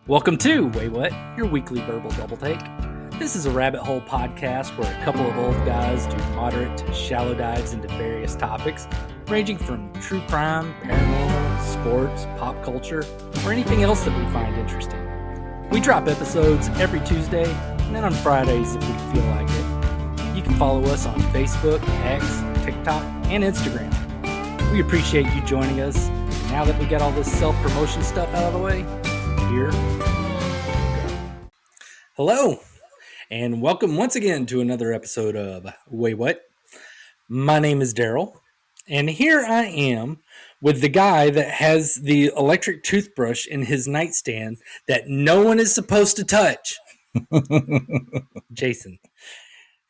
Welcome to Wait What, your weekly verbal double take. This is a rabbit hole podcast where a couple of old guys do moderate to shallow dives into various topics, ranging from true crime, paranormal, sports, pop culture, or anything else that we find interesting. We drop episodes every Tuesday, and then on Fridays if we feel like it. You can follow us on Facebook, X, TikTok, and Instagram. We appreciate you joining us. Now that we got all this self-promotion stuff out of the way, here we go. Hello, and welcome once again to another episode of Wait What? My name is Daryl, and here I am with the guy that has the electric toothbrush in his nightstand that no one is supposed to touch. Jason.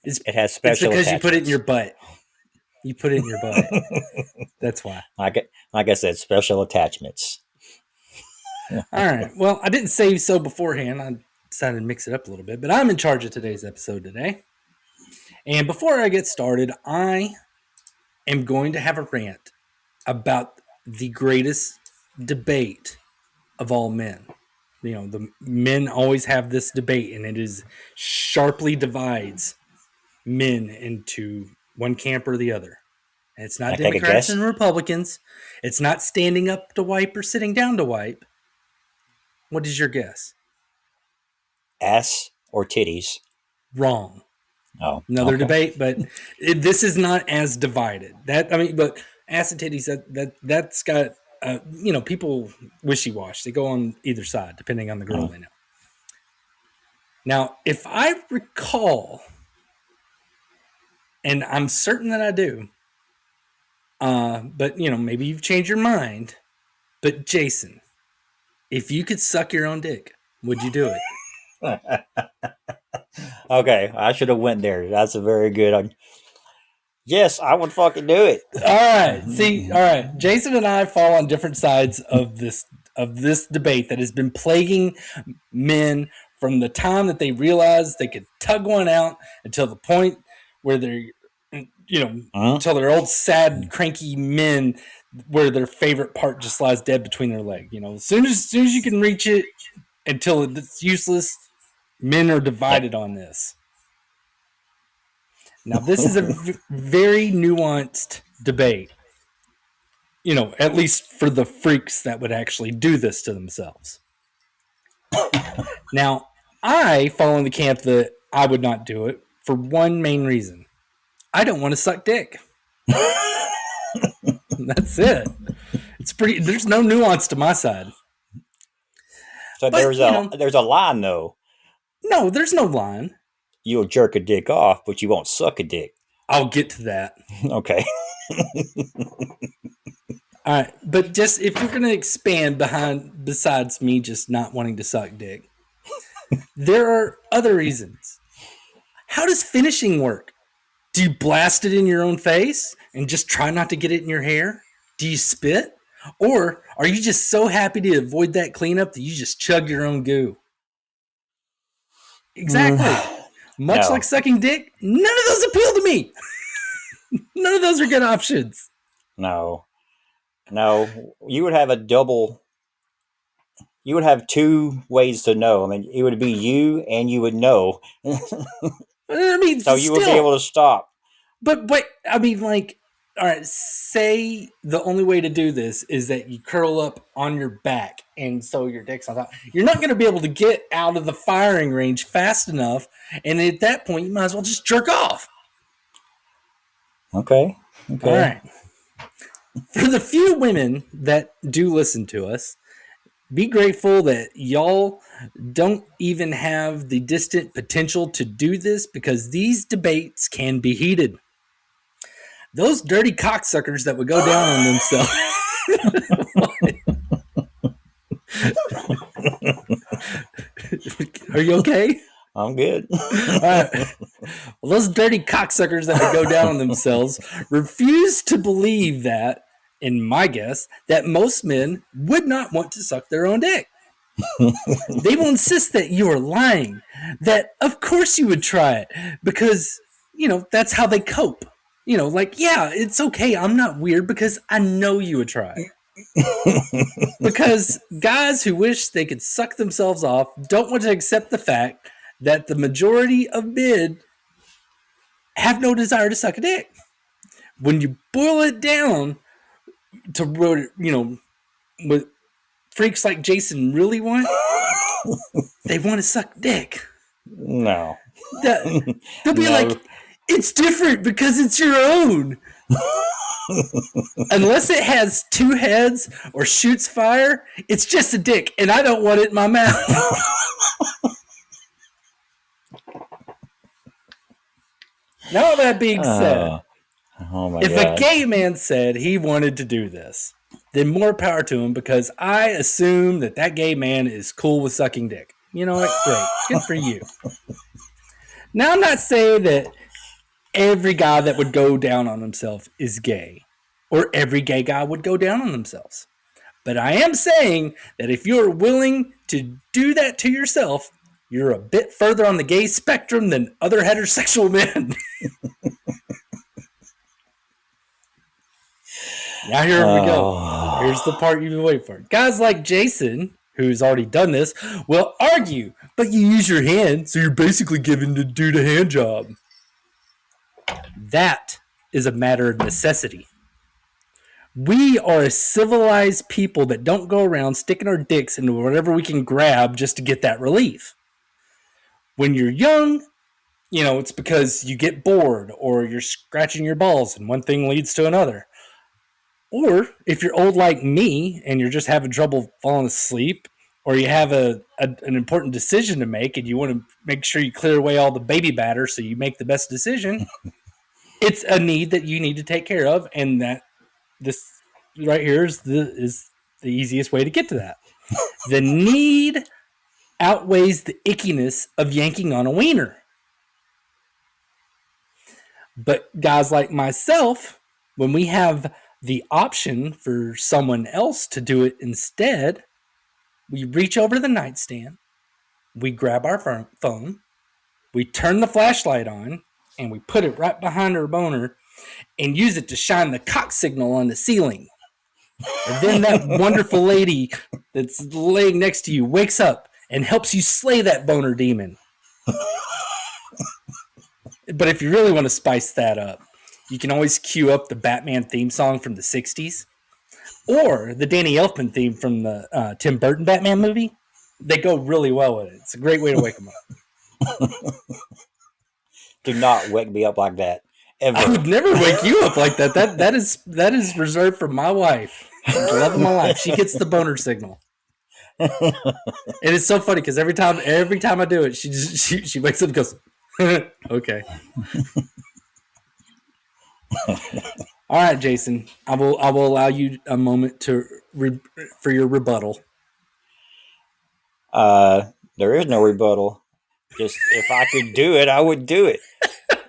It has special It's because attachments. you put it in your butt. You put it in your butt. That's why. Like I said, special attachments. All right. Well, I didn't say so beforehand. I decided to mix it up a little bit, but I'm in charge of today's episode today. And before I get started, I am going to have a rant about the greatest debate of all men. You know, the men always have this debate, and it is sharply divides men into one camp or the other. And it's not Democrats and Republicans. It's not standing up to wipe or sitting down to wipe. What is your guess? Ass or titties? Wrong. Oh, another okay. debate, but this is not as divided. But ass and titties, that's got people wishy-wash. They go on either side depending on the girl they know. Now, if I recall, and I'm certain that I do, but maybe you've changed your mind. But Jason, if you could suck your own dick, would you do it? Okay, I should have went there. That's a very good one. Yes, I would fucking do it. All right. Jason and I fall on different sides of this debate that has been plaguing men from the time that they realized they could tug one out until the point where they're, until they're old, sad, cranky men where their favorite part just lies dead between their legs. As soon as you can reach it until it's useless, men are divided on this. Now, this is a very nuanced debate, at least for the freaks that would actually do this to themselves. Now, I fall in the camp that I would not do it for one main reason. I don't want to suck dick. That's it. There's no nuance to my side. So there's a line though. No, there's no line. You'll jerk a dick off, but you won't suck a dick. I'll get to that. Okay. All right, but just if you're going to expand besides me just not wanting to suck dick, there are other reasons. How does finishing work? Do you blast it in your own face and just try not to get it in your hair? Do you spit? Or are you just so happy to avoid that cleanup that you just chug your own goo? Exactly. Much like sucking dick, none of those appeal to me. None of those are good options. No. You would have you would have two ways to know. I mean, it would be you and you would know. So you would be able to stop. But all right, say the only way to do this is that you curl up on your back and so your dick's on top. You're not going to be able to get out of the firing range fast enough, and at that point, you might as well just jerk off. Okay. All right. For the few women that do listen to us, be grateful that y'all don't even have the distant potential to do this because these debates can be heated. Those dirty cocksuckers that would go down on themselves. Are you okay? I'm good. All right. Well, those dirty cocksuckers that would go down on themselves refuse to believe that, in my guess, that most men would not want to suck their own dick. They will insist that you are lying, that of course you would try it because, that's how they cope. Yeah, it's okay. I'm not weird because I know you would try it. Because guys who wish they could suck themselves off don't want to accept the fact that the majority of men have no desire to suck a dick. When you boil it down to what freaks like Jason really want, they want to suck dick. No. They'll be like, it's different because it's your own. Unless it has two heads or shoots fire, it's just a dick, and I don't want it in my mouth. Now that being said, if a gay man said he wanted to do this, then more power to him, because I assume that gay man is cool with sucking dick. You know what? Great. Good for you. Now, I'm not saying that every guy that would go down on himself is gay, or every gay guy would go down on themselves. But I am saying that if you're willing to do that to yourself, you're a bit further on the gay spectrum than other heterosexual men. Now here we go. Here's the part you've been waiting for. Guys like Jason, who's already done this, will argue, but you use your hand, so you're basically giving the dude a hand job. That is a matter of necessity. We are a civilized people that don't go around sticking our dicks into whatever we can grab just to get that relief. When you're young, it's because you get bored or you're scratching your balls and one thing leads to another. Or if you're old like me and you're just having trouble falling asleep, or you have an important decision to make and you want to make sure you clear away all the baby batter so you make the best decision, it's a need that you need to take care of, and that this right here is the easiest way to get to that. The need outweighs the ickiness of yanking on a wiener. But guys like myself, when we have the option for someone else to do it instead, we reach over to the nightstand, we grab our phone, we turn the flashlight on, and we put it right behind our boner and use it to shine the cock signal on the ceiling. And then that wonderful lady that's laying next to you wakes up and helps you slay that boner demon. But if you really want to spice that up, you can always cue up the Batman theme song from the 60s or the Danny Elfman theme from the Tim Burton Batman movie. They go really well with it. It's a great way to wake them up. Do not wake me up like that. Ever. I would never wake you up like that. That is reserved for my wife. The love of my life. She gets the boner signal. And it's so funny because every time I do it, she wakes up and goes, okay. All right, Jason. I will allow you a moment for your rebuttal. There is no rebuttal. Just if I could do it, I would do it.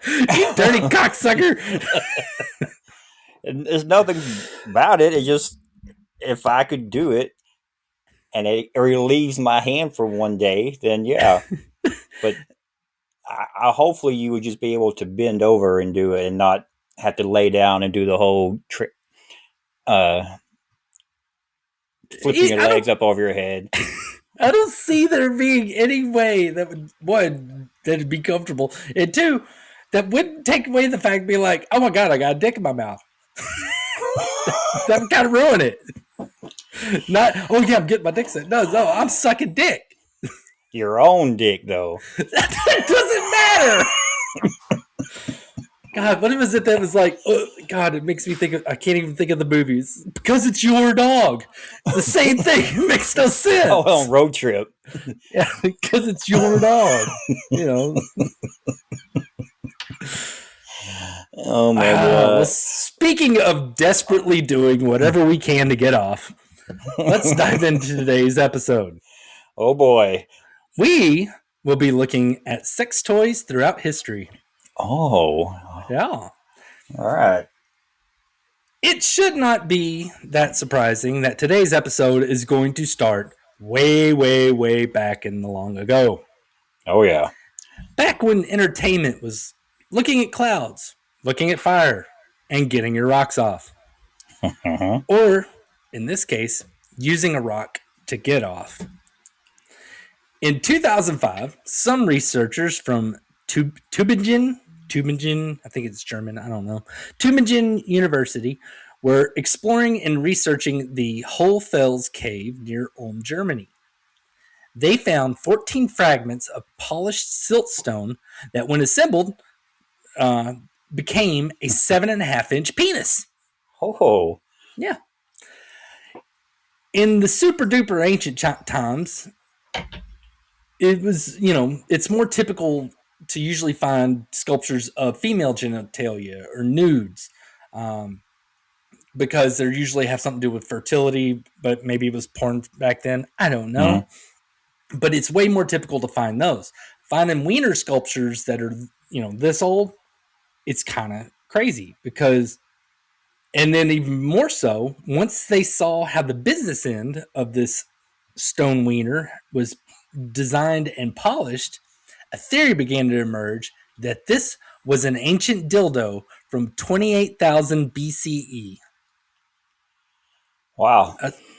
You dirty cocksucker. There's nothing about it. It's just if I could do it and it relieves my hand for one day, then yeah. But I hopefully you would just be able to bend over and do it and not have to lay down and do the whole trick, flipping your legs up over your head. I don't see there being any way that would, one, that'd be comfortable, and two, that wouldn't take away the fact of being like, oh my God, I got a dick in my mouth. That would kind of ruin it. Not, oh yeah, I'm getting my dick set. No, I'm sucking dick. Your own dick, though. That doesn't matter. God, what was it that was like, oh, God, it makes me think of, I can't even think of the movies. Because it's your dog. It's the same thing. It makes no sense. Oh, on Road Trip. Yeah, because it's your dog. Oh, my God. Well, speaking of desperately doing whatever we can to get off, let's dive into today's episode. Oh, boy. We will be looking at sex toys throughout history. Oh. Yeah. All right. It should not be that surprising that today's episode is going to start way, way, way back in the long ago. Oh, yeah. Back when entertainment was looking at clouds, looking at fire, and getting your rocks off. Uh-huh. Or in this case, using a rock to get off. In 2005, some researchers from Tübingen, I think it's German, I don't know, Tübingen University were exploring and researching the Hohlfels cave near Ulm, Germany. They found 14 fragments of polished siltstone that, when assembled, became a 7.5-inch penis. Ho. Yeah. In the super duper ancient times, it was, it's more typical to usually find sculptures of female genitalia or nudes, because they usually have something to do with fertility, but maybe it was porn back then. I don't know. Mm-hmm. But it's way more typical to find those. Finding wiener sculptures that are, this old, it's kind of crazy because, and then even more so, once they saw how the business end of this stone wiener was designed and polished, a theory began to emerge that this was an ancient dildo from 28,000 BCE. Wow.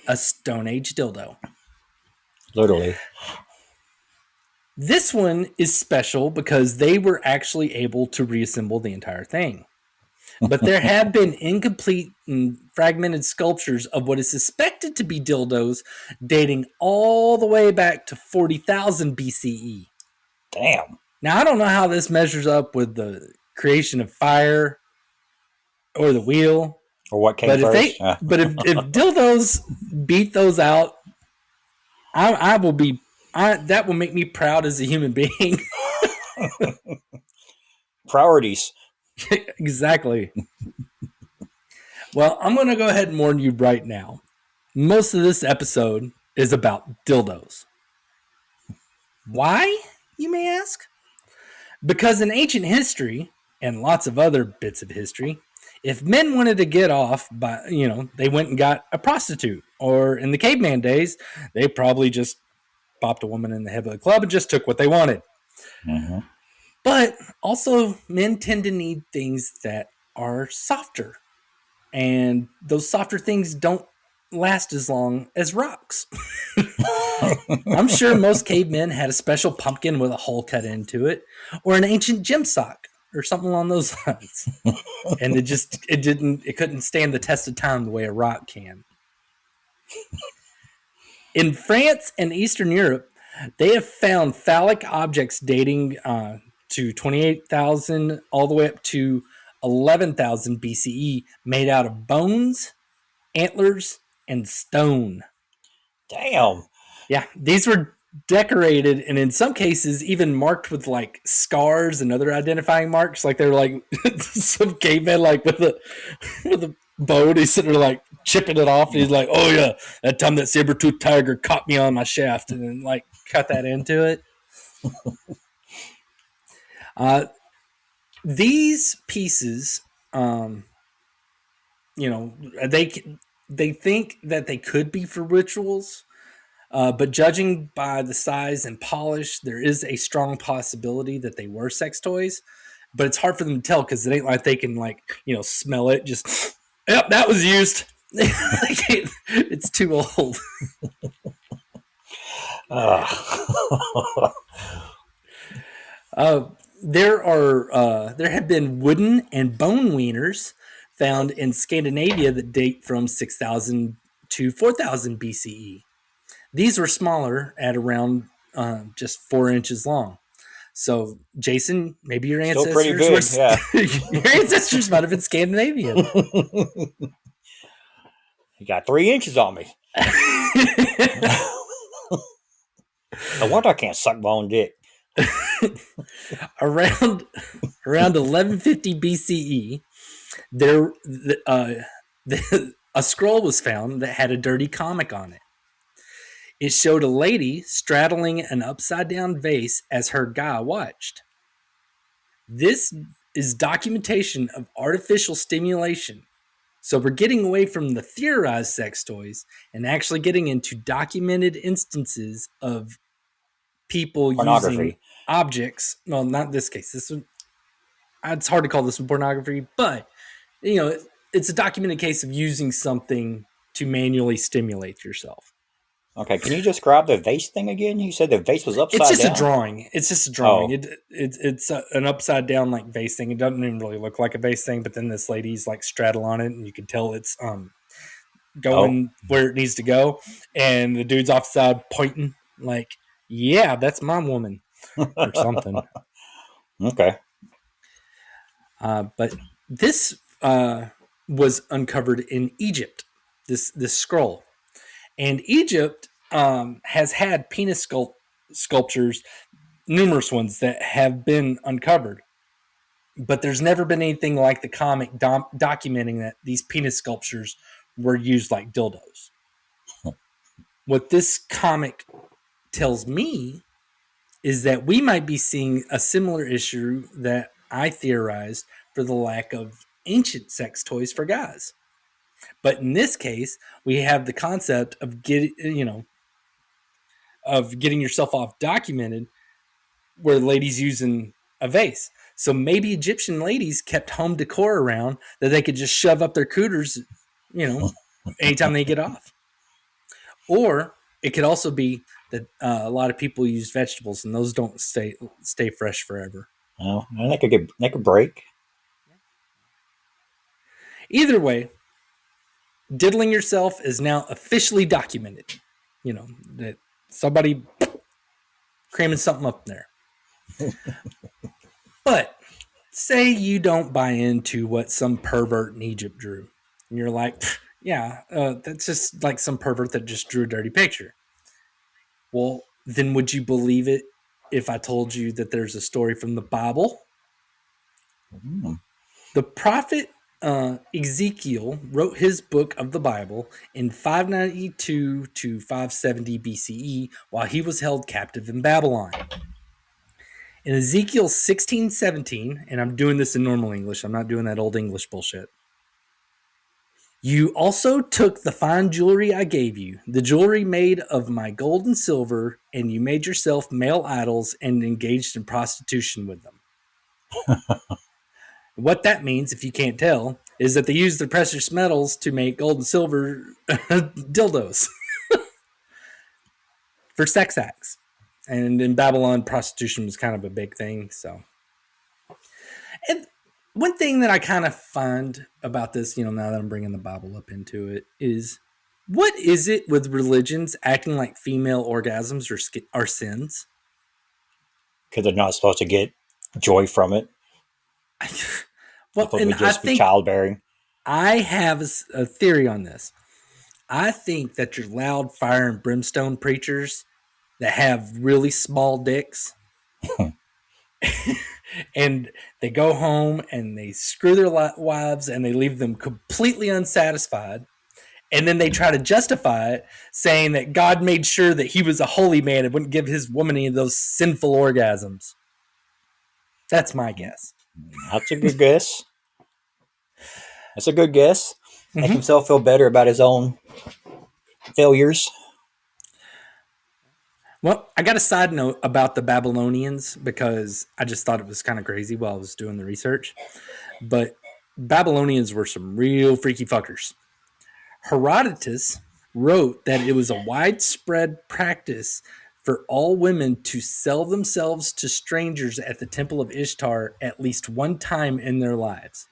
A Stone Age dildo. Literally. This one is special because they were actually able to reassemble the entire thing. But there have been incomplete and fragmented sculptures of what is suspected to be dildos dating all the way back to 40,000 BCE. Damn. Now, I don't know how this measures up with the creation of fire or the wheel. Or what came first. But if dildos beat those out, that will make me proud as a human being. Priorities. Exactly. Well, I'm going to go ahead and warn you right now. Most of this episode is about dildos. Why, you may ask? Because in ancient history, and lots of other bits of history, if men wanted to get off by, they went and got a prostitute. Or in the caveman days, they probably just popped a woman in the head of the club and just took what they wanted. Mm-hmm. But also, men tend to need things that are softer. And those softer things don't last as long as rocks. I'm sure most cavemen had a special pumpkin with a hole cut into it, or an ancient gym sock, or something along those lines. And it couldn't stand the test of time the way a rock can. In France and Eastern Europe, they have found phallic objects dating to 28,000 all the way up to 11,000 BCE, made out of bones, antlers, and stone. Damn. Yeah, these were decorated and in some cases even marked with like scars and other identifying marks. Like they're like some caveman like with a bow. He's sitting there like chipping it off, and he's like, "Oh yeah, that time that saber-toothed tiger caught me on my shaft," and then like cut that into it. These pieces, they think that they could be for rituals, but judging by the size and polish, there is a strong possibility that they were sex toys. But it's hard for them to tell because it ain't like they can smell it. Just, yep, that was used. It's too old. There have been wooden and bone wieners found in Scandinavia that date from 6,000 to 4,000 BCE. These were smaller at around just 4 inches long. So, Jason, maybe your ancestors still pretty big, yeah. Your ancestors might have been Scandinavian. You got 3 inches on me. No wonder I can't suck my own dick. Around 1150 BCE, a scroll was found that had a dirty comic on it. It showed a lady straddling an upside-down vase as her guy watched. This is documentation of artificial stimulation. So we're getting away from the theorized sex toys and actually getting into documented instances of people using objects. Well, not this case. This one, it's hard to call this one pornography, but it's a documented case of using something to manually stimulate yourself. Okay, can you describe the vase thing again? You said the vase was It's upside just a down. drawing. It's just a drawing. Oh, It's an upside down like vase thing. It doesn't even really look like a vase thing, but then this lady's like straddle on it, and you can tell it's oh, going where it needs to go, and the dude's offside pointing like, "Yeah, that's my woman," or something. okay. But this was uncovered in Egypt. This scroll, and Egypt has had penis sculptures, numerous ones that have been uncovered. But there's never been anything like the comic documenting that these penis sculptures were used like dildos. What this comic tells me is that we might be seeing a similar issue that I theorized for the lack of ancient sex toys for guys. But in this case, we have the concept of getting yourself off documented where ladies using a vase. So maybe Egyptian ladies kept home decor around that they could just shove up their cooters, anytime they get off. Or it could also be that a lot of people use vegetables and those don't stay fresh forever. Well, and they could break. Either way, diddling yourself is now officially documented. That somebody cramming something up there. But say you don't buy into what some pervert in Egypt drew. And you're like, yeah, that's just like some pervert that just drew a dirty picture. Well, then would you believe it if I told you that there's a story from the Bible? Mm. The prophet Ezekiel wrote his book of the Bible in 592 to 570 BCE while he was held captive in Babylon. In Ezekiel 16:17, and I'm doing this in normal English, I'm not doing that old English bullshit. You also took the fine jewelry I gave you, the jewelry made of my gold and silver, and you made yourself male idols and engaged in prostitution with them. What that means, if you can't tell, is that they used the precious metals to make gold and silver dildos for sex acts. And in Babylon, prostitution was kind of a big thing. So, and one thing that I kind of find about this, now that I'm bringing the Bible up into it, is what is it with religions acting like female orgasms are sins? Because they're not supposed to get joy from it. Well, Supposed to and be I just be think childbearing. I have a theory on this. I think that your loud fire and brimstone preachers that have really small dicks and they go home and they screw their wives and they leave them completely unsatisfied. And then they try to justify it, saying that God made sure that he was a holy man and wouldn't give his woman any of those sinful orgasms. That's my guess. That's a good guess. That's a good guess. Make Mm-hmm. himself feel better about his own failures. Well, I got a side note about the Babylonians because I just thought it was kind of crazy while I was doing the research. But Babylonians were some real freaky fuckers. Herodotus wrote that it was a widespread practice for all women to sell themselves to strangers at the temple of Ishtar at least one time in their lives.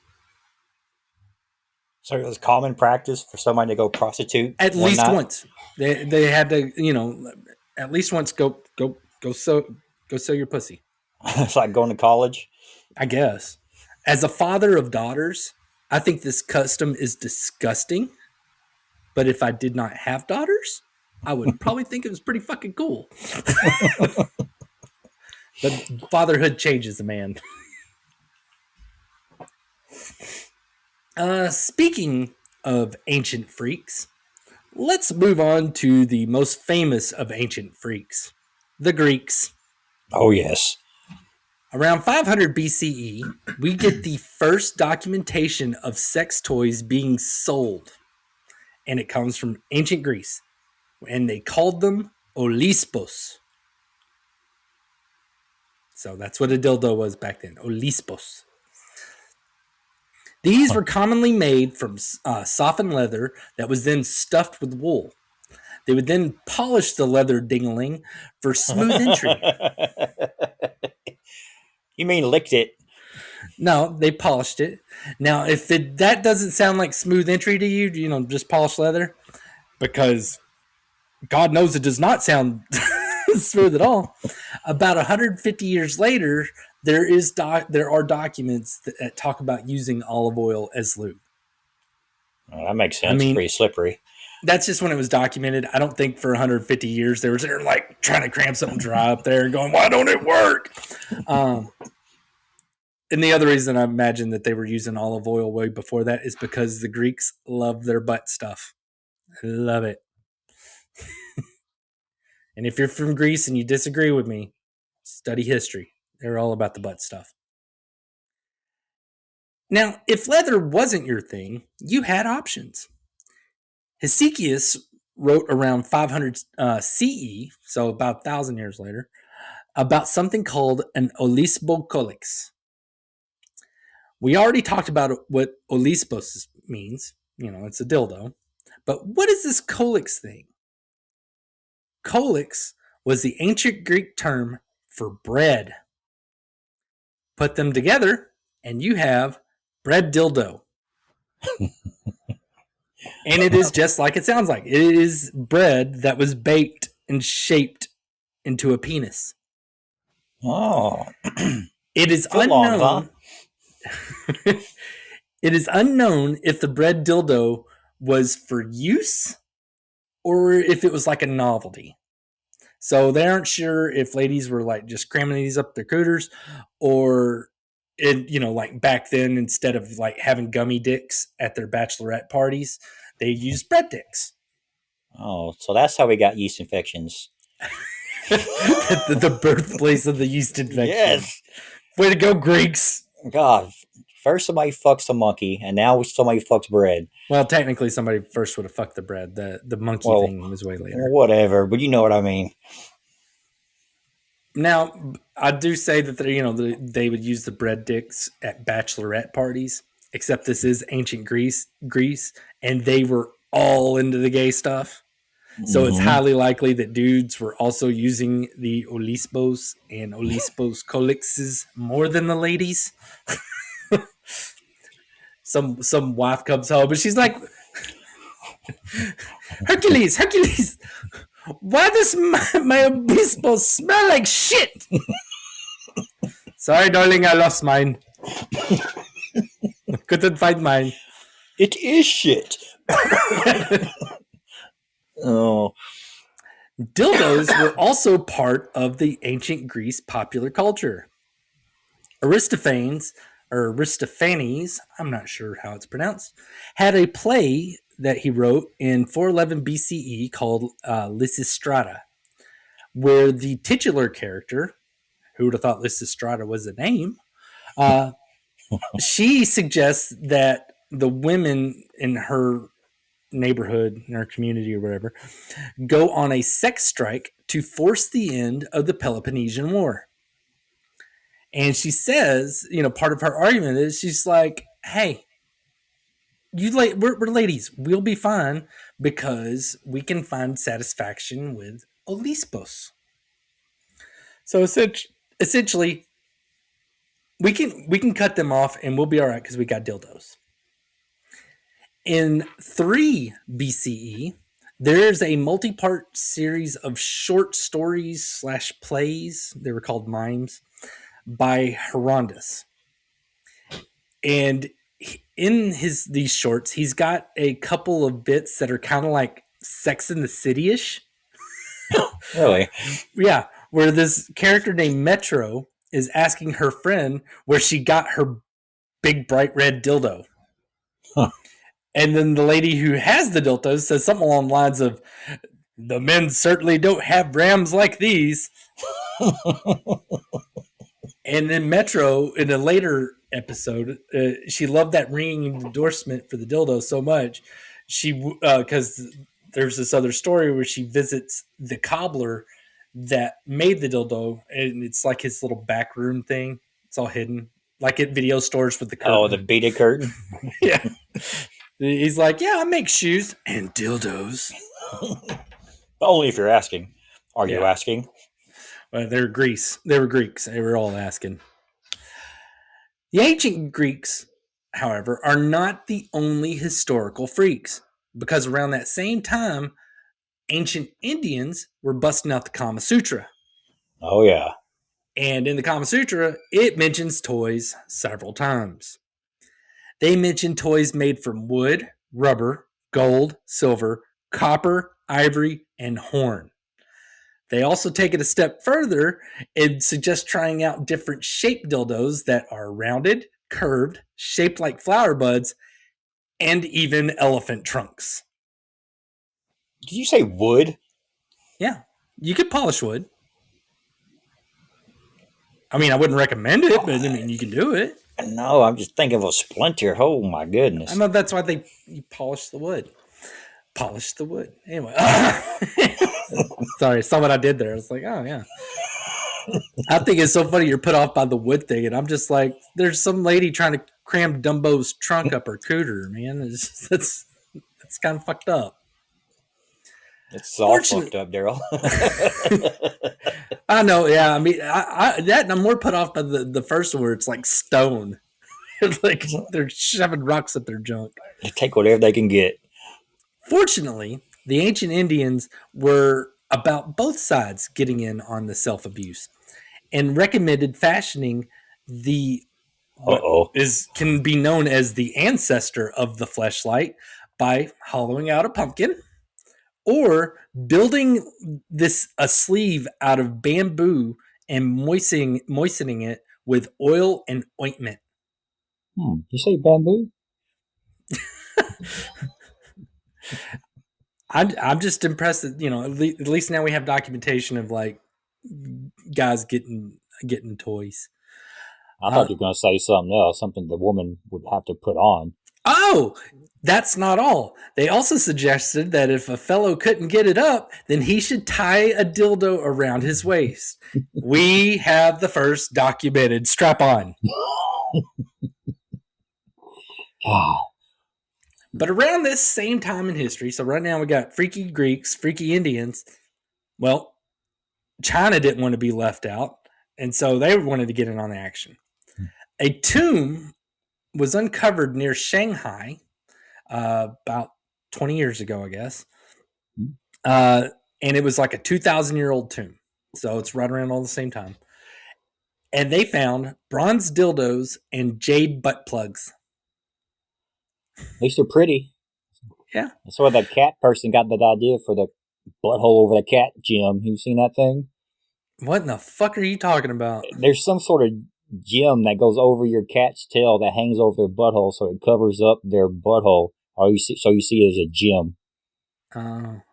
So it was common practice for somebody to go prostitute At one least night. once. They had to, at least once go sell your pussy. It's like going to college. I guess. As a father of daughters, I think this custom is disgusting. But if I did not have daughters, I would probably think it was pretty fucking cool. But fatherhood changes a man. Speaking of ancient freaks, let's move on to the most famous of ancient freaks, the Greeks. Oh, yes. Around 500 BCE, we get the first documentation of sex toys being sold. And it comes from ancient Greece. And they called them olispos. So that's what a dildo was back then, olispos. These were commonly made from softened leather that was then stuffed with wool. They would then polish the leather dingling for smooth entry. You mean licked it? No, they polished it. Now, if that doesn't sound like smooth entry to you, just polished leather, because God knows it does not sound smooth at all. About 150 years later, there are documents that talk about using olive oil as lube. Well, that makes I sense. mean, Pretty slippery. that's just when it was documented. I don't think for 150 years they were there like trying to cram something dry up there and going, "Why don't it work?" And the other reason I imagine that they were using olive oil way before that is because the Greeks love their butt stuff. I love it. And if you're from Greece and you disagree with me, study history. They're all about the butt stuff. Now, if leather wasn't your thing, you had options. Hesychius wrote around 500 CE, so about 1,000 years later, about something called an olisbocolix. We already talked about what olisbos means. It's a dildo. But what is this colix thing? Colix was the ancient Greek term for bread. Put them together, and you have bread dildo. And it is just like it sounds like. It is bread that was baked and shaped into a penis. Oh, It is long, huh? unknown. It is unknown if the bread dildo was for use or if it was like a novelty. So they aren't sure if ladies were like just cramming these up their cooters, or like back then, instead of like having gummy dicks at their bachelorette parties, they used bread dicks. Oh, so that's how we got yeast infections. The birthplace of the yeast infection. Yes. Way to go, Greeks. God, first somebody fucks a monkey, and now somebody fucks bread. Well, technically, somebody first would have fucked the bread. The monkey thing was way later. Whatever, but you know what I mean. Now, I do say that they would use the bread dicks at bachelorette parties, except this is ancient Greece, and they were all into the gay stuff. So it's highly likely that dudes were also using the olisbos and olisbos colixes more than the ladies. Some wife comes home and she's like, Hercules, why does my obispo smell like shit? Sorry, darling, I lost mine. Couldn't find mine. It is shit. Oh. Dildos were also part of the ancient Greece popular culture. Aristophanes, I'm not sure how it's pronounced, had a play that he wrote in 411 BCE called Lysistrata, where the titular character, who would have thought Lysistrata was a name, she suggests that the women in her neighborhood, in her community or whatever, go on a sex strike to force the end of the Peloponnesian War. And she says, part of her argument is she's like, hey, we're ladies. We'll be fine because we can find satisfaction with olisbos. So essentially, we can cut them off and we'll be all right because we got dildos. In 3 BCE, there's a multi-part series of short stories / plays. They were called mimes by Herodotus. And in these shorts, he's got a couple of bits that are kind of like Sex in the City-ish. Really? Yeah, where this character named Metro is asking her friend where she got her big bright red dildo. Huh. And then the lady who has the dildos says something along the lines of, the men certainly don't have rams like these. And then Metro, in a later episode, she loved that ringing endorsement for the dildo so much. Because there's this other story where she visits the cobbler that made the dildo, and it's like his little back room thing. It's all hidden. like at video stores with the Oh, the curtain. beaded curtain. Yeah. He's like, yeah, I make shoes and dildos. Only if you're asking. Are you Yeah. asking? Well, they're Greece. They were Greeks. They were all asking. The ancient Greeks, however, are not the only historical freaks, because around that same time, ancient Indians were busting out the Kama Sutra. Oh, yeah. And in the Kama Sutra, it mentions toys several times. They mention toys made from wood, rubber, gold, silver, copper, ivory, and horn. They also take it a step further and suggest trying out different shaped dildos that are rounded, curved, shaped like flower buds, and even elephant trunks. Did you say wood? Yeah, you could polish wood. I mean, I wouldn't recommend it, but I mean, you can do it. No, I'm just thinking of a splinter. Oh, my I goodness. know that's why you polish the wood. Polish the wood. Anyway, sorry, saw what I did there. I was like, oh yeah. I think it's so funny you're put off by the wood thing, and I'm just like, there's some lady trying to cram Dumbo's trunk up her cooter, man. That's kind of fucked up. It's all fucked up, Daryl. I know, yeah. I mean, I'm more put off by the first one where it's like stone. It's like they're shoving rocks up their junk. They take whatever they can get. Fortunately, the ancient Indians were about both sides getting in on the self-abuse and recommended fashioning the can be known as the ancestor of the fleshlight by hollowing out a pumpkin or building a sleeve out of bamboo and moistening it with oil and ointment. You say bamboo? I'm just impressed that, at least now we have documentation of like guys getting toys. I thought you were going to say something else, something the woman would have to put on. Oh, that's not all. They also suggested that if a fellow couldn't get it up, then he should tie a dildo around his waist. We have the first documented strap-on. But around this same time in history, so right now we got freaky Greeks, freaky Indians. Well, China didn't want to be left out, and so they wanted to get in on the action. A tomb was uncovered near Shanghai about 20 years ago, I guess. And it was like a 2,000-year-old tomb. So it's right around all the same time. And they found bronze dildos and jade butt plugs. At least they're pretty. Yeah. That's why that cat person got that idea for the butthole over the cat gem. You seen that thing? What in the fuck are you talking about? There's some sort of gem that goes over your cat's tail that hangs over their butthole, so it covers up their butthole. So you see it as a gem.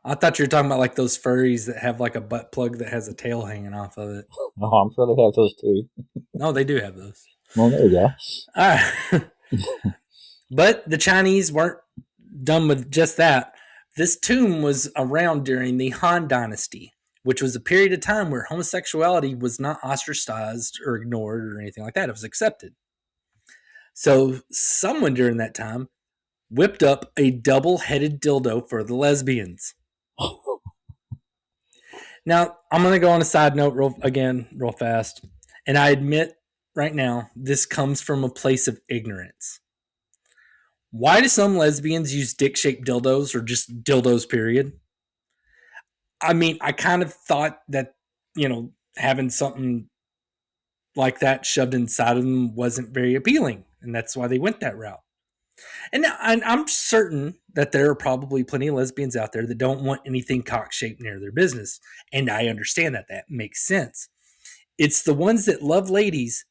I thought you were talking about like those furries that have like a butt plug that has a tail hanging off of it. Oh, I'm sure they have those too. No, they do have those. Well, there you go. All right. But the Chinese weren't done with just that. This tomb was around during the Han Dynasty, which was a period of time where homosexuality was not ostracized or ignored or anything like that. It was accepted. So someone during that time whipped up a double-headed dildo for the lesbians. Now, I'm going to go on a side note real fast. And I admit right now, this comes from a place of ignorance. Why do some lesbians use dick-shaped dildos or just dildos, period? I mean, I kind of thought that, having something like that shoved inside of them wasn't very appealing. And that's why they went that route. And I'm certain that there are probably plenty of lesbians out there that don't want anything cock-shaped near their business. And I understand that. That makes sense. It's the ones that love ladies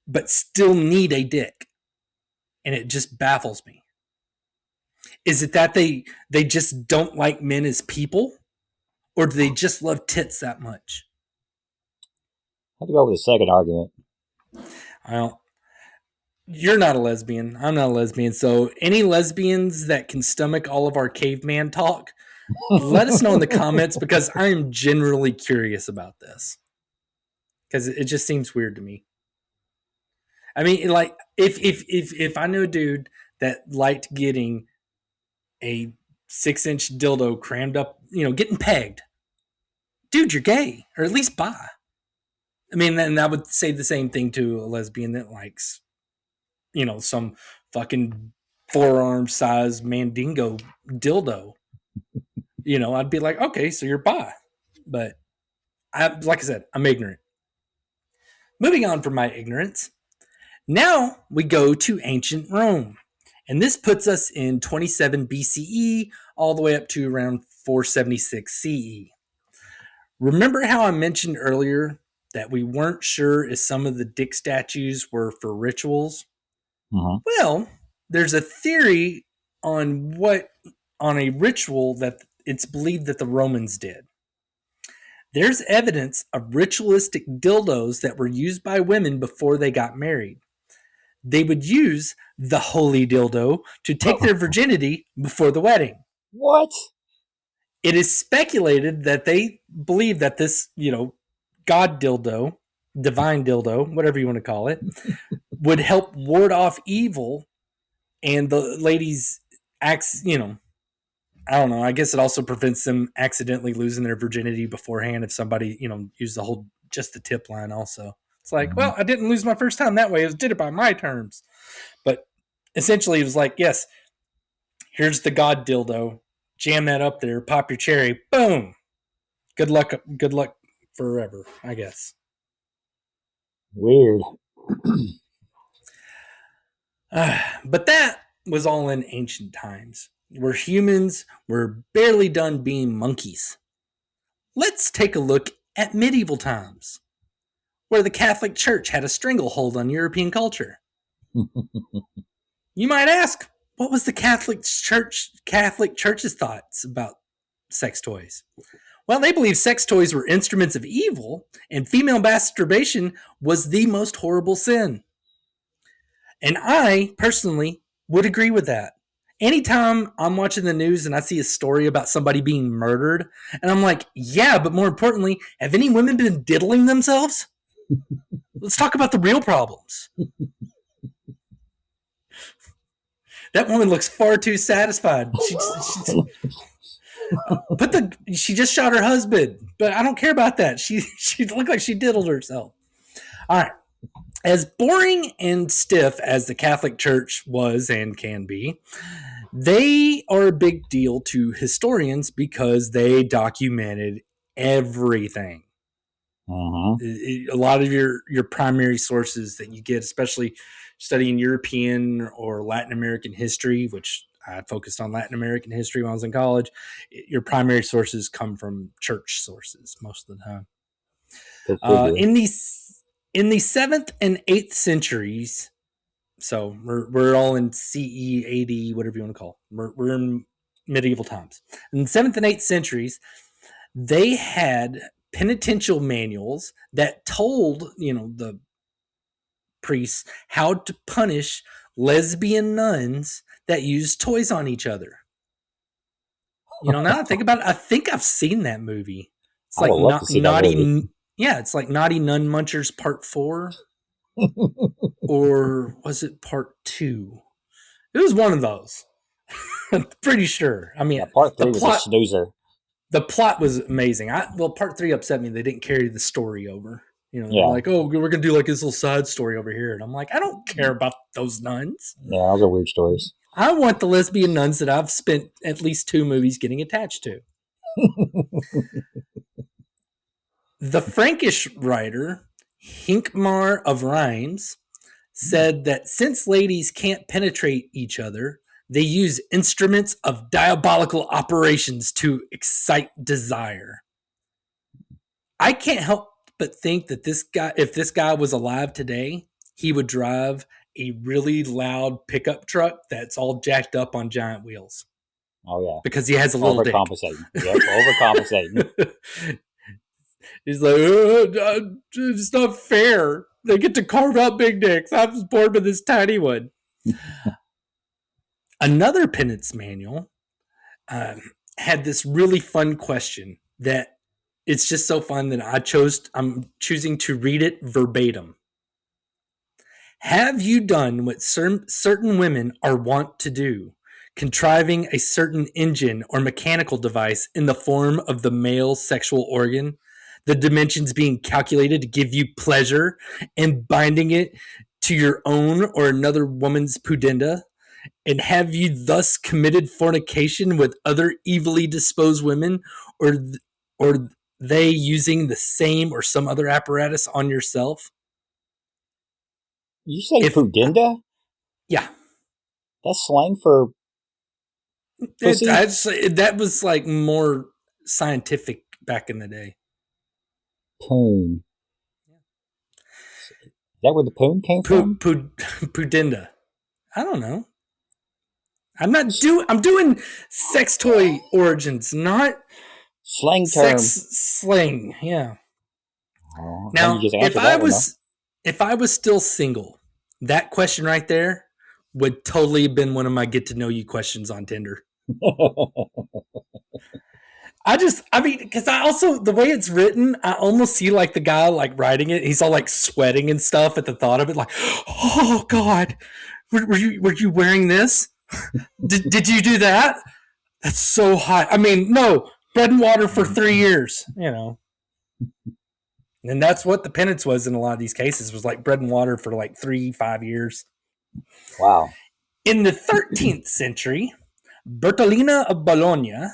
but still need a dick. And it just baffles me. Is it that they just don't like men as people? Or do they just love tits that much? I have to go with the second argument. Well, you're not a lesbian. I'm not a lesbian. So any lesbians that can stomach all of our caveman talk, let us know in the comments because I am generally curious about this. Because it just seems weird to me. I mean, like if I knew a dude that liked getting a 6-inch dildo crammed up, getting pegged, dude, you're gay, or at least bi. I mean, then I would say the same thing to a lesbian that likes, some fucking forearm size mandingo dildo. I'd be like, okay, so you're bi. But like I said, I'm ignorant. Moving on from my ignorance, now we go to ancient Rome. And this puts us in 27 BCE all the way up to around 476 CE. Remember how I mentioned earlier that we weren't sure if some of the dick statues were for rituals? Uh-huh. Well, there's a theory on a ritual that it's believed that the Romans did. There's evidence of ritualistic dildos that were used by women before they got married. They would use the holy dildo to take their virginity before the wedding. What? It is speculated that they believe that this, God dildo, divine dildo, whatever you want to call it, would help ward off evil, and the ladies acts, I don't know. I guess it also prevents them accidentally losing their virginity beforehand if somebody, used just the tip line also. It's like, well, I didn't lose my first time that way. I did it by my terms. But essentially it was like, yes, here's the God dildo. Jam that up there, pop your cherry, boom. Good luck forever, I guess. Weird. But that was all in ancient times, where humans were barely done being monkeys. Let's take a look at medieval times, where the Catholic Church had a stranglehold on European culture. You might ask, what was the Catholic Church's thoughts about sex toys? Well, they believed sex toys were instruments of evil, and female masturbation was the most horrible sin. And I, personally, would agree with that. Anytime I'm watching the news and I see a story about somebody being murdered, and I'm like, yeah, but more importantly, have any women been diddling themselves? Let's talk about the real problems. That woman looks far too satisfied. She just shot her husband, but I don't care about that. She looked like she diddled herself. All right. As boring and stiff as the Catholic Church was and can be, they are a big deal to historians because they documented everything. Uh-huh. A lot of your primary sources that you get, especially studying European or Latin American history, which I focused on Latin American history when I was in college, your primary sources come from church sources most of the time. In the 7th and 8th centuries, so we're all in CE, AD, whatever you want to call it. We're in medieval times. In the 7th and 8th centuries, they had penitential manuals that told, the priests how to punish lesbian nuns that use toys on each other. Now I think about it, I think I've seen that movie. It's like Naughty. Yeah, it's like Naughty Nun Munchers Part 4. Or was it Part 2? It was one of those. I'm pretty sure. I mean, Part 3 was a snoozer. The plot was amazing. Part 3 upset me. They didn't carry the story over. They're like, oh, we're going to do like this little side story over here. And I'm like, I don't care about those nuns. Yeah, those are weird stories. I want the lesbian nuns that I've spent at least 2 movies getting attached to. The Frankish writer, Hincmar of Reims, said that since ladies can't penetrate each other, they use instruments of diabolical operations to excite desire. I can't help but think that if this guy was alive today, he would drive a really loud pickup truck that's all jacked up on giant wheels. Oh, yeah. Because he has a little dick. Overcompensating. Yep, overcompensating. He's like, it's not fair. They get to carve out big dicks. I was born with this tiny one. Another penance manual had this really fun question that it's just so fun that I'm choosing to read it verbatim. Have you done what certain women are wont to do, contriving a certain engine or mechanical device in the form of the male sexual organ, the dimensions being calculated to give you pleasure, and binding it to your own or another woman's pudenda? And have you thus committed fornication with other evilly disposed women, or or they using the same or some other apparatus on yourself? You say If pudenda? yeah, That's slang for pussy? that was like more scientific back in the day. Poon. Is that where the poon came from? Pudenda. I don't know. I'm doing sex toy origins, not Slang sex term. slang. Yeah. Oh, I think you Now, just answered that one, though. if I was still single, that question right there would totally have been one of my get to know you questions on Tinder. I mean, because I also, the way it's written, I almost see like the guy like writing it. He's all like sweating and stuff at the thought of it. Like, oh God, were you wearing this? Did you do that? That's so hot. I mean, no, bread and water for 3 years, you know. And that's what the penance was in a lot of these cases, was like bread and water for like 3-5 years. Wow. In the 13th century, Bertolina of Bologna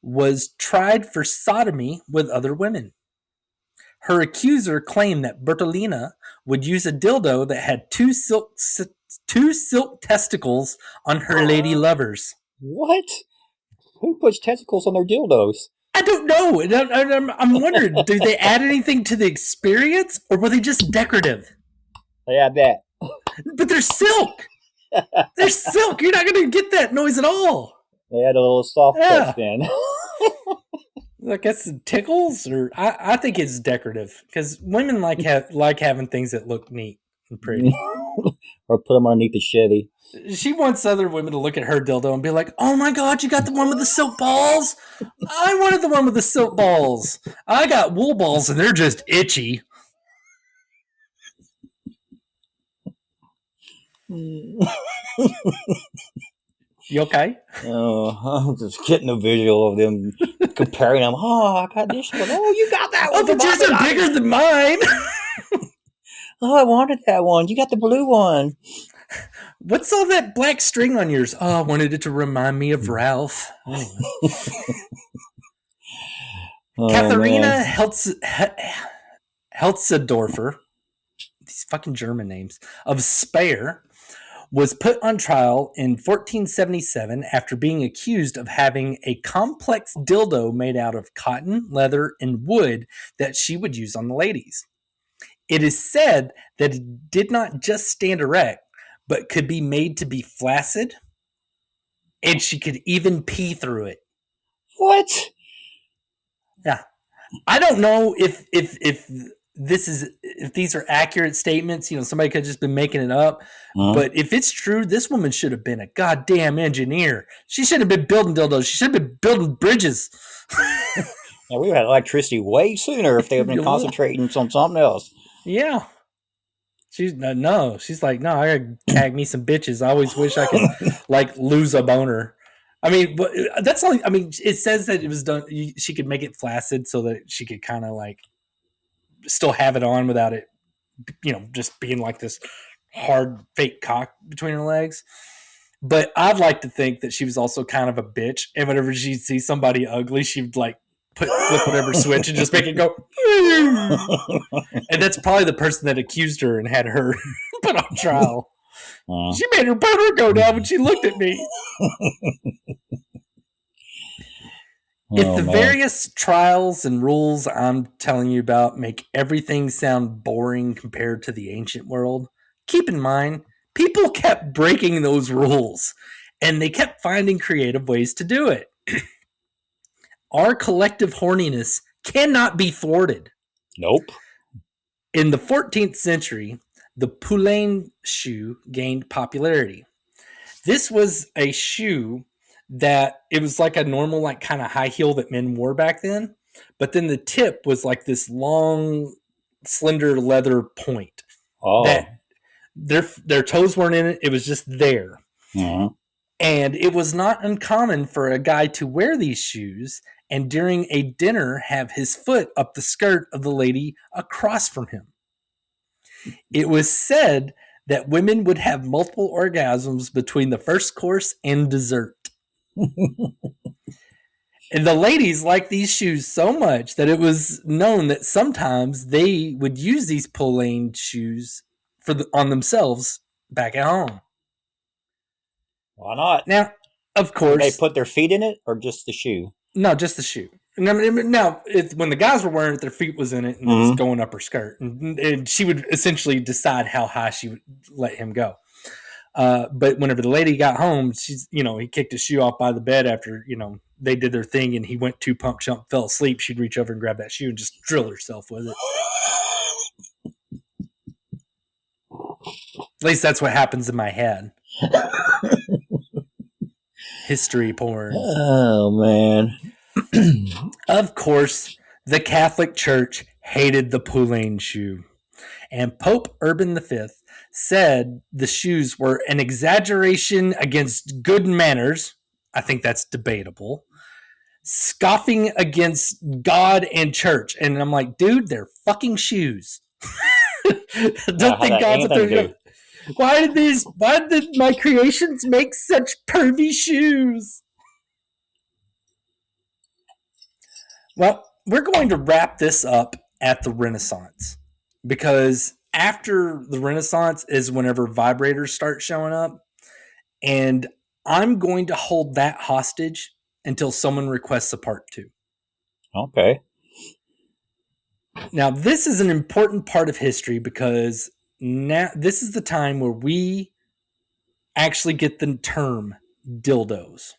was tried for sodomy with other women. Her accuser claimed that Bertolina would use a dildo that had two silk testicles on her lady lovers. What? Who puts testicles on their dildos? I don't know. I'm wondering, do they add anything to the experience, or were they just decorative? They add that. But they're silk. They're silk. You're not going to get that noise at all. They add a little soft touch then. I guess it tickles, or I think it's decorative because women like having things that look neat and pretty. Or put them underneath the Chevy. She wants other women to look at her dildo and be like, "Oh my God, you got the one with the silk balls? I wanted the one with the silk balls. I got wool balls and they're just itchy." You okay? Oh, I'm just getting a visual of them comparing them. Oh, I got this one. Oh, you got that one. Oh, but yours are bigger than mine. Oh, I wanted that one. You got the blue one. What's all that black string on yours? Oh, I wanted it to remind me of Ralph. Katharina Heltzedorfer, these fucking German names, of Speyer, was put on trial in 1477 after being accused of having a complex dildo made out of cotton, leather, and wood that she would use on the ladies. It is said that it did not just stand erect, but could be made to be flaccid, and she could even pee through it. What? Yeah. I don't know if these are accurate statements. You know, somebody could have just been making it up. But if it's true, this woman should have been a goddamn engineer. She should have been building dildos. She should have been building bridges. Yeah, we would have had electricity way sooner if they had been concentrating on something else. Yeah. She's like, no, I gotta tag me some bitches. I always wish I could like lose a boner. I mean, that's only. I mean, it says that it was done. She could make it flaccid so that she could kind of like still have it on without it, just being like this hard fake cock between her legs. But I'd like to think that she was also kind of a bitch, and whenever she'd see somebody ugly, she'd like flip whatever switch and just make it go. And that's probably the person that accused her and had her put on trial. She made her boner go down when she looked at me. If the various trials and rules I'm telling you about make everything sound boring compared to the ancient world, keep in mind, people kept breaking those rules, and they kept finding creative ways to do it. Our collective horniness cannot be thwarted. Nope. In the 14th century, the poulain shoe gained popularity. This was a shoe that it was like a normal, like kind of high heel that men wore back then, but then the tip was like this long, slender leather point Their toes weren't in it. It was just there. Mm-hmm. And it was not uncommon for a guy to wear these shoes and during a dinner have his foot up the skirt of the lady across from him. It was said that women would have multiple orgasms between the first course and dessert. And the ladies liked these shoes so much that it was known that sometimes they would use these pull-lane shoes on themselves back at home. Why not? Now, of course, Did they put their feet in it or just the shoe? No, just the shoe. Now, when the guys were wearing it, their feet was in it and it was going up her skirt. And she would essentially decide how high she would let him go. But whenever the lady got home, he kicked his shoe off by the bed after, they did their thing and he went 2 pump chump, fell asleep. She'd reach over and grab that shoe and just drill herself with it. At least that's what happens in my head. History porn. Oh, man. Of course, the Catholic Church hated the pull-lane shoe. And Pope Urban V said the shoes were an exaggeration against good manners. I think that's debatable. Scoffing against God and church. And I'm like, dude, they're fucking shoes. Don't think God's up there. Why did my creations make such pervy shoes? Well, we're going to wrap this up at the Renaissance because after the Renaissance is whenever vibrators start showing up, and I'm going to hold that hostage until someone requests a part 2. Okay. Now, this is an important part of history because now this is the time where we actually get the term dildos.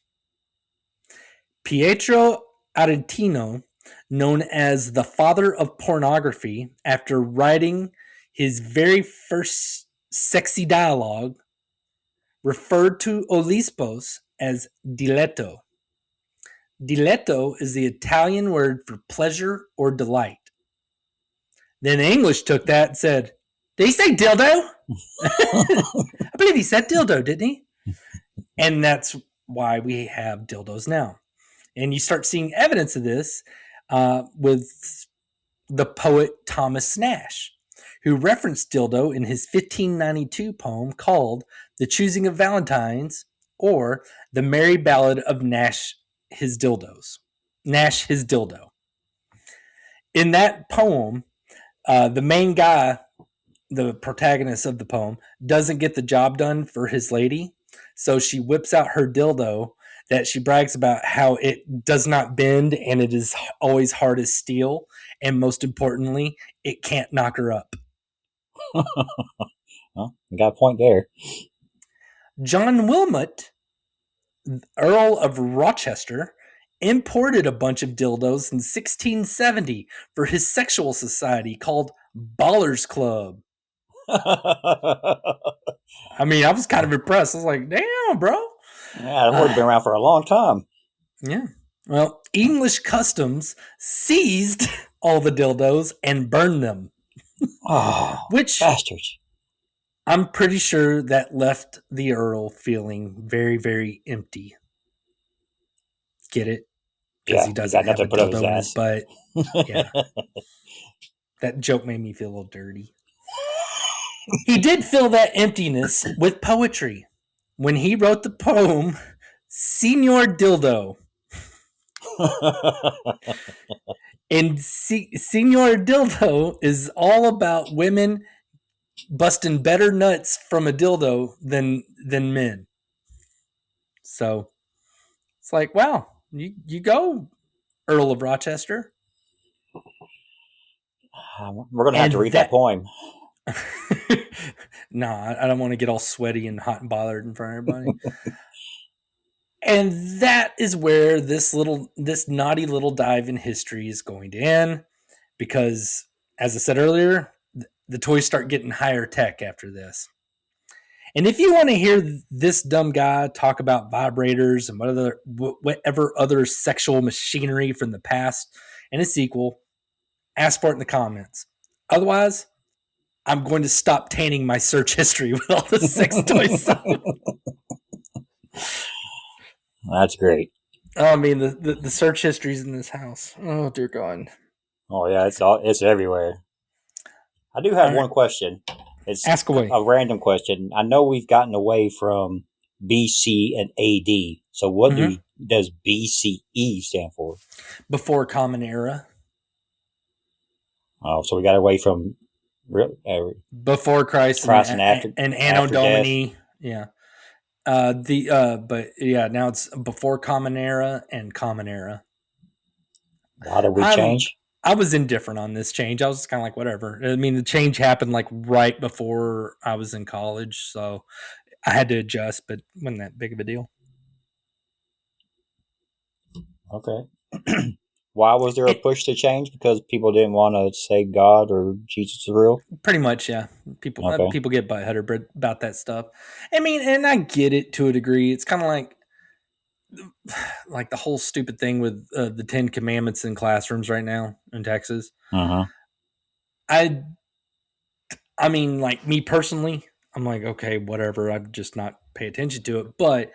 Pietro Arentino, known as the father of pornography, after writing his very first sexy dialogue, referred to Olispos as diletto. Diletto is the Italian word for pleasure or delight. Then the English took that and said, did he say dildo? I believe he said dildo, didn't he? And that's why we have dildos now. And you start seeing evidence of this with the poet Thomas Nash, who referenced dildo in his 1592 poem called The Choosing of Valentines, or The Merry Ballad of Nash His Dildos. Nash His Dildo. In that poem, the main guy, the protagonist of the poem, doesn't get the job done for his lady, so she whips out her dildo that she brags about how it does not bend and it is always hard as steel, and most importantly, it can't knock her up. Well, you got a point there. John Wilmot, Earl of Rochester, imported a bunch of dildos in 1670 for his sexual society called Ballers Club. I mean, I was kind of impressed. I was like, damn, bro. Yeah, that word's been around for a long time. Yeah. Well, English customs seized all the dildos and burned them. Oh, which bastards. I'm pretty sure that left the Earl feeling very, very empty. Get it? Because he doesn't have a dildo in his butt. Yeah. That joke made me feel a little dirty. He did fill that emptiness with poetry when he wrote the poem Signor Dildo. And Signor Dildo is all about women busting better nuts from a dildo than men. So it's like, wow, you go, Earl of Rochester. We're going to have to read that poem. Nah, I don't want to get all sweaty and hot and bothered in front of everybody. And that is where this naughty little dive in history is going to end, because, as I said earlier, the toys start getting higher tech after this. And if you want to hear this dumb guy talk about vibrators and whatever other sexual machinery from the past in a sequel, ask for it in the comments. Otherwise, I'm going to stop tainting my search history with all the sex toy stuff. That's great. I mean, the search history's in this house. Oh, dear God. Oh yeah, it's everywhere. I do have one question. It's Ask away. a random question. I know we've gotten away from BC and AD. So what does BCE stand for? Before Common Era. Oh, so we got away from before Christ and after and Anno Domini. Death. Yeah. But yeah, now it's before Common Era and Common Era. How did we change? I was indifferent on this change. I was kind of like, whatever. I mean, the change happened like right before I was in college, so I had to adjust, but it wasn't that big of a deal. Okay. Why was there a push to change? Because people didn't want to say God or Jesus is real? Pretty much, yeah. People get butthurt about that stuff. I mean, and I get it to a degree. It's kind of like the whole stupid thing with the 10 Commandments in classrooms right now in Texas. Uh-huh. I mean, like me personally, I'm like, okay, whatever. I'd just not pay attention to it. But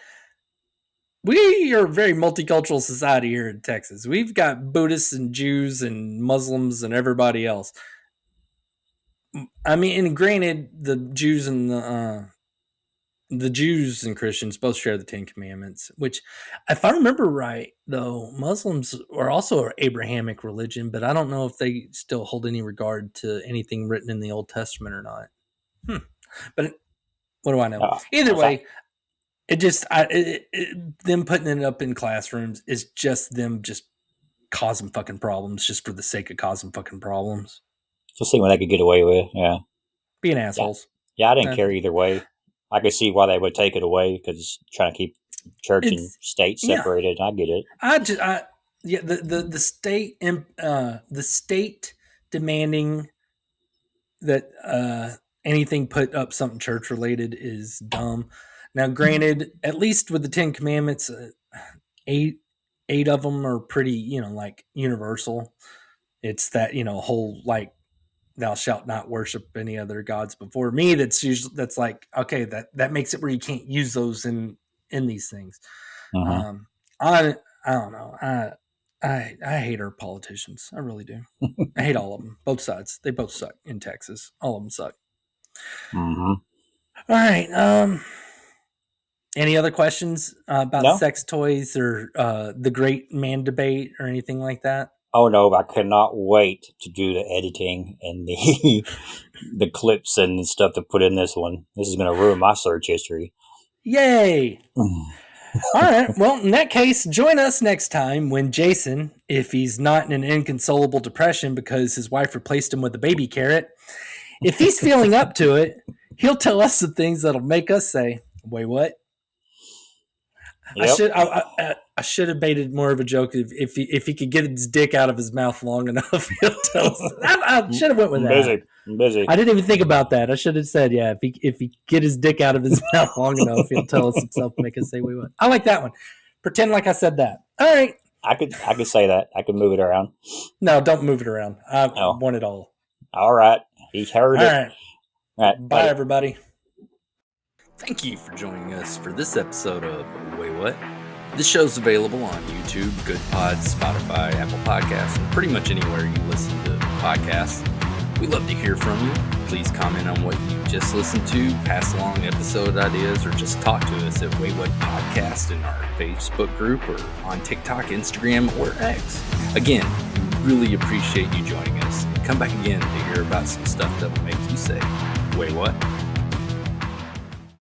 we are a very multicultural society here in Texas. We've got Buddhists and Jews and Muslims and everybody else. I mean, and granted, the Jews and the Jews and Christians both share the 10 Commandments, which, if I remember right, though, Muslims are also an Abrahamic religion, but I don't know if they still hold any regard to anything written in the Old Testament or not. But what do I know? Either way, them putting it up in classrooms is just them just causing fucking problems just for the sake of causing fucking problems. Just see what they could get away with, yeah. Being assholes. Yeah, I didn't care either way. I could see why they would take it away because it's trying to keep church and state separated. Yeah. I get it. The state demanding that anything put up something church related is dumb. Now, granted, at least with the 10 Commandments, 8 of them are pretty, like universal. It's that, whole like, thou shalt not worship any other gods before me. That's like, okay, that makes it where you can't use those in these things. Uh-huh. I don't know. I hate our politicians. I really do. I hate all of them. Both sides. They both suck in Texas. All of them suck. Mm-hmm. All right. Any other questions about sex toys or the great man debate or anything like that? Oh no, I cannot wait to do the editing and the clips and stuff to put in this one. This is going to ruin my search history. Yay! All right. Well, in that case, join us next time when Jason, if he's not in an inconsolable depression because his wife replaced him with a baby carrot, if he's feeling up to it, he'll tell us some things that'll make us say, "Wait, what?" Yep. I should have baited more of a joke if he could get his dick out of his mouth long enough. He'll tell us. I should have went with that. Busy. I didn't even think about that. I should have said, yeah, if he get his dick out of his mouth long enough, he'll tell us himself, make us say we would. I like that one. Pretend like I said that. All right. I could say that. I could move it around. No, don't move it around. I want it all. All right. He's heard it. All right. Bye, everybody. Thank you for joining us for this episode of Wait What? This show's available on YouTube, Good Pods, Spotify, Apple Podcasts, and pretty much anywhere you listen to podcasts. We love to hear from you. Please comment on what you just listened to, pass along episode ideas, or just talk to us at Wait What Podcast in our Facebook group or on TikTok, Instagram, or X. Again, we really appreciate you joining us. Come back again to hear about some stuff that will make you say, wait, what?